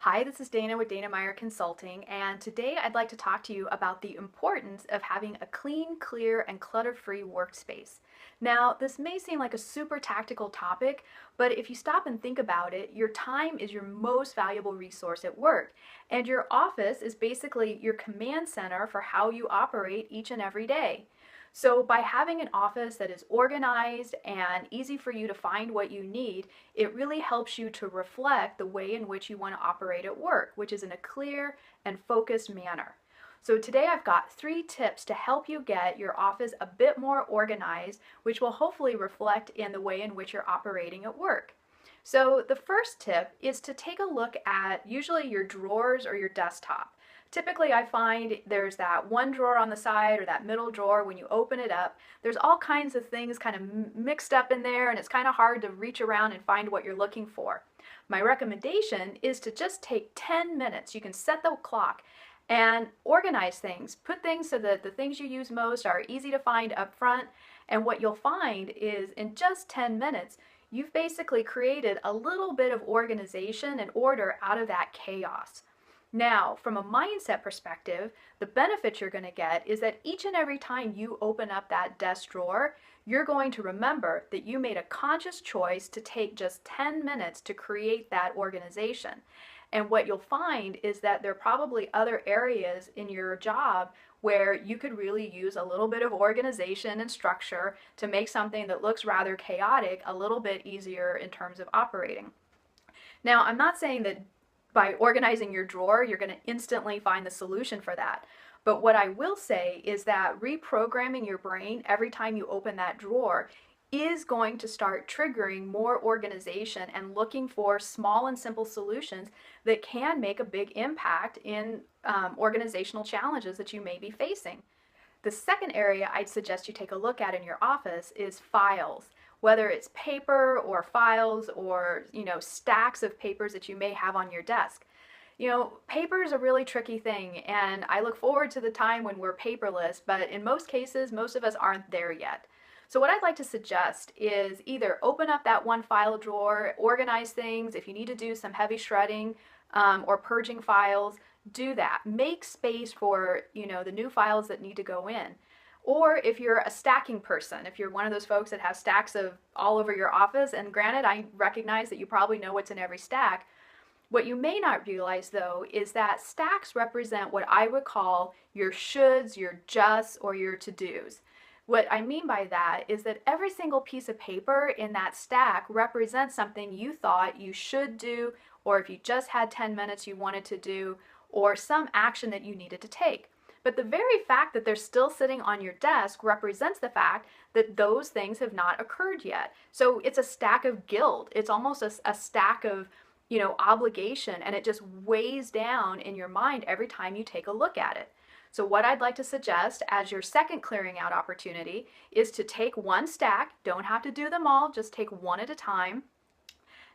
Hi, this is Dana with Dana Meyer Consulting, and today I'd like to talk to you about the importance of having a clean, clear, and clutter-free workspace. Now, this may seem like a super tactical topic, but if you stop and think about it, your time is your most valuable resource at work, and your office is basically your command center for how you operate each and every day. So by having an office that is organized and easy for you to find what you need, it really helps you to reflect the way in which you want to operate at work, which is in a clear and focused manner. So today I've got 3 tips to help you get your office a bit more organized, which will hopefully reflect in the way in which you're operating at work. So the first tip is to take a look at usually your drawers or your desktop. Typically, I find there's that one drawer on the side or that middle drawer. When you open it up, there's all kinds of things kind of mixed up in there, and it's kind of hard to reach around and find what you're looking for. My recommendation is to just take 10 minutes. You can set the clock and organize things. Put things so that the things you use most are easy to find up front. And what you'll find is in just 10 minutes, you've basically created a little bit of organization and order out of that chaos. Now, from a mindset perspective, the benefit you're going to get is that each and every time you open up that desk drawer, you're going to remember that you made a conscious choice to take just 10 minutes to create that organization. And what you'll find is that there are probably other areas in your job where you could really use a little bit of organization and structure to make something that looks rather chaotic a little bit easier in terms of operating. Now, I'm not saying that by organizing your drawer, you're going to instantly find the solution for that. But what I will say is that reprogramming your brain every time you open that drawer is going to start triggering more organization and looking for small and simple solutions that can make a big impact in organizational challenges that you may be facing. The second area I'd suggest you take a look at in your office is files. Whether it's paper or files or, stacks of papers that you may have on your desk. Paper is a really tricky thing, and I look forward to the time when we're paperless, but in most cases, most of us aren't there yet. So what I'd like to suggest is either open up that one file drawer, organize things. If you need to do some heavy shredding or purging files, do that. Make space for, the new files that need to go in. Or if you're a stacking person, if you're one of those folks that have stacks of all over your office, and granted, I recognize that you probably know what's in every stack, what you may not realize though is that stacks represent what I would call your shoulds, your justs, or your to-dos. What I mean by that is that every single piece of paper in that stack represents something you thought you should do, or if you just had 10 minutes you wanted to do, or some action that you needed to take. But the very fact that they're still sitting on your desk represents the fact that those things have not occurred yet. So it's a stack of guilt. It's almost a stack of, obligation, and it just weighs down in your mind every time you take a look at it. So what I'd like to suggest as your second clearing out opportunity is to take one stack, don't have to do them all, just take one at a time,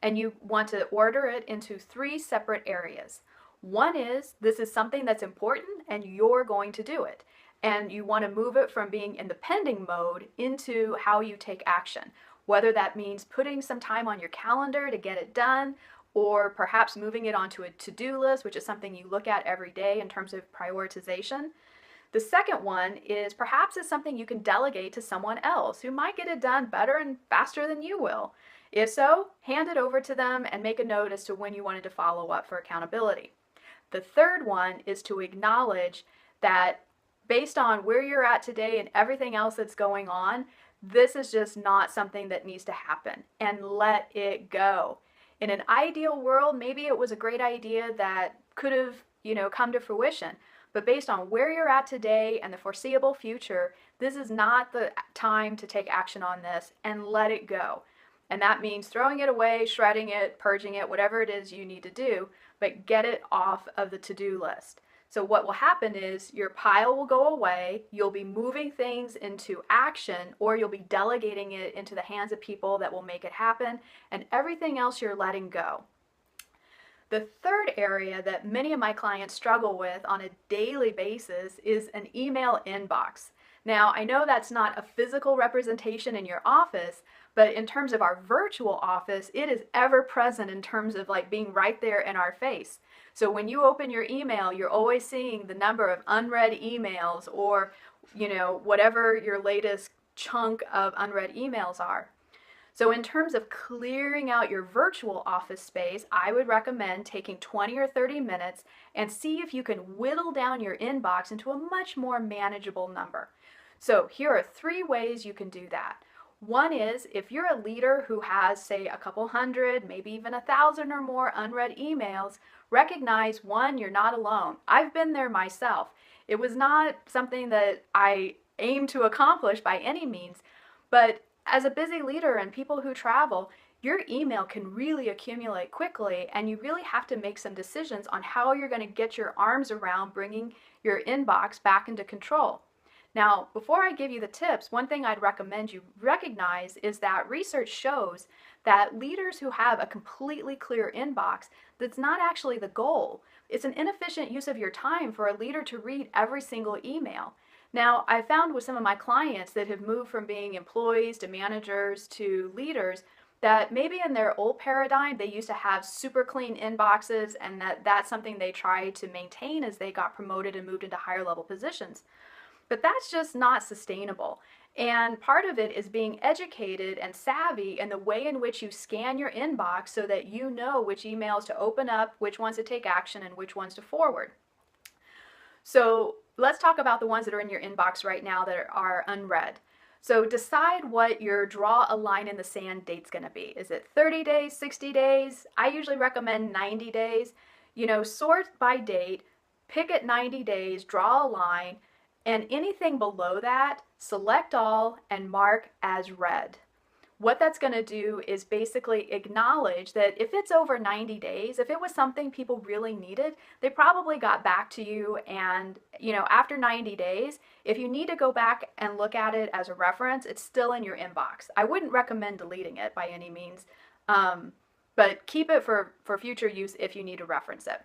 and you want to order it into 3 separate areas. One is, this is something that's important and you're going to do it. And you want to move it from being in the pending mode into how you take action. Whether that means putting some time on your calendar to get it done, or perhaps moving it onto a to-do list, which is something you look at every day in terms of prioritization. The second one is perhaps it's something you can delegate to someone else who might get it done better and faster than you will. If so, hand it over to them and make a note as to when you wanted to follow up for accountability. The third one is to acknowledge that based on where you're at today and everything else that's going on, this is just not something that needs to happen, and let it go. In an ideal world, maybe it was a great idea that could have, come to fruition. But based on where you're at today and the foreseeable future, this is not the time to take action on this, and let it go. And that means throwing it away, shredding it, purging it, whatever it is you need to do, but get it off of the to-do list. So what will happen is your pile will go away, you'll be moving things into action, or you'll be delegating it into the hands of people that will make it happen, and everything else you're letting go. The third area that many of my clients struggle with on a daily basis is an email inbox. Now, I know that's not a physical representation in your office, But in terms of our virtual office, it is ever present in terms of like being right there in our face. So when you open your email, you're always seeing the number of unread emails or, whatever your latest chunk of unread emails are. So in terms of clearing out your virtual office space, I would recommend taking 20 or 30 minutes and see if you can whittle down your inbox into a much more manageable number. So here are 3 ways you can do that. One is if you're a leader who has, say, a couple hundred, maybe even 1,000 or more unread emails, recognize, one, you're not alone. I've been there myself. It was not something that I aimed to accomplish by any means, but as a busy leader and people who travel, your email can really accumulate quickly, and you really have to make some decisions on how you're going to get your arms around bringing your inbox back into control. Now, before I give you the tips, one thing I'd recommend you recognize is that research shows that leaders who have a completely clear inbox, that's not actually the goal. It's an inefficient use of your time for a leader to read every single email. Now, I found with some of my clients that have moved from being employees to managers to leaders that maybe in their old paradigm, they used to have super clean inboxes, and that's something they tried to maintain as they got promoted and moved into higher level positions. But that's just not sustainable. And part of it is being educated and savvy in the way in which you scan your inbox so that you know which emails to open up, which ones to take action, and which ones to forward. So let's talk about the ones that are in your inbox right now that are unread. So decide what your draw a line in the sand date's going to be. Is it 30 days, 60 days? I usually recommend 90 days. Sort by date, pick at 90 days, draw a line, and anything below that, select all and mark as read. What that's going to do is basically acknowledge that if it's over 90 days, if it was something people really needed, they probably got back to you. And, after 90 days, if you need to go back and look at it as a reference, it's still in your inbox. I wouldn't recommend deleting it by any means, but keep it for future use if you need to reference it.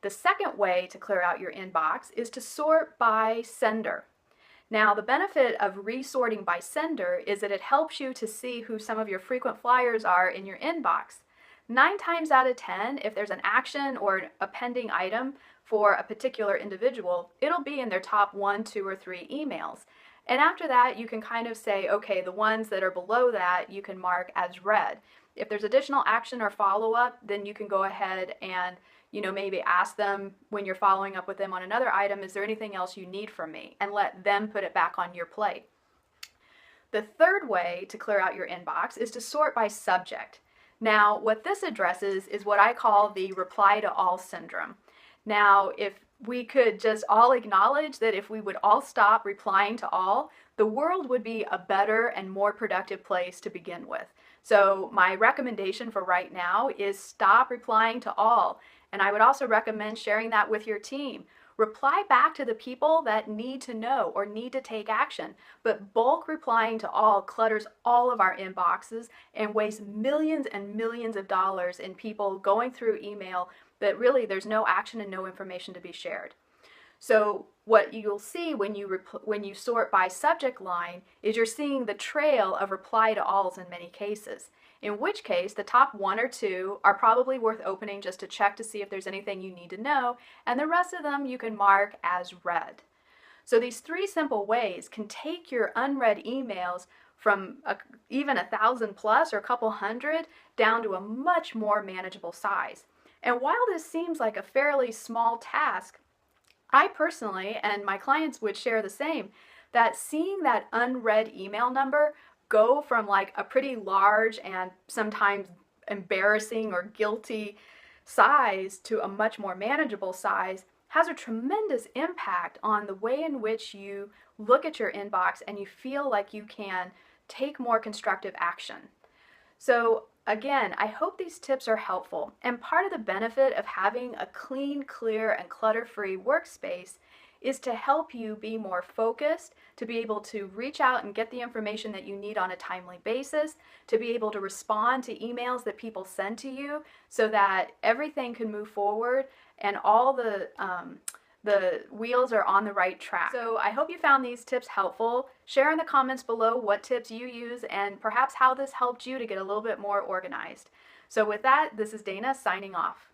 The second way to clear out your inbox is to sort by sender. Now, the benefit of resorting by sender is that it helps you to see who some of your frequent flyers are in your inbox. 9 times out of 10, if there's an action or a pending item for a particular individual, it'll be in their top 1, 2, or 3 emails. And after that, you can kind of say, okay, the ones that are below that, you can mark as read. If there's additional action or follow-up, then you can go ahead and maybe ask them when you're following up with them on another item, is there anything else you need from me? And let them put it back on your plate. The third way to clear out your inbox is to sort by subject. Now, what this addresses is what I call the reply to all syndrome. Now, if we could just all acknowledge that if we would all stop replying to all, the world would be a better and more productive place to begin with. So my recommendation for right now is stop replying to all. And I would also recommend sharing that with your team. Reply back to the people that need to know or need to take action. But bulk replying to all clutters all of our inboxes and wastes millions and millions of dollars in people going through email that really there's no action and no information to be shared. So what you'll see when you sort by subject line is you're seeing the trail of reply to alls in many cases. In which case, the top 1 or 2 are probably worth opening just to check to see if there's anything you need to know, and the rest of them you can mark as read. So these 3 simple ways can take your unread emails from even 1,000 plus or a couple hundred down to a much more manageable size. And while this seems like a fairly small task, I personally, and my clients would share the same, that seeing that unread email number go from like a pretty large and sometimes embarrassing or guilty size to a much more manageable size has a tremendous impact on the way in which you look at your inbox and you feel like you can take more constructive action. So again, I hope these tips are helpful, and part of the benefit of having a clean, clear, and clutter-free workspace is to help you be more focused, to be able to reach out and get the information that you need on a timely basis, to be able to respond to emails that people send to you so that everything can move forward and all the the wheels are on the right track. So I hope you found these tips helpful. Share in the comments below what tips you use and perhaps how this helped you to get a little bit more organized. So with that, this is Dana signing off.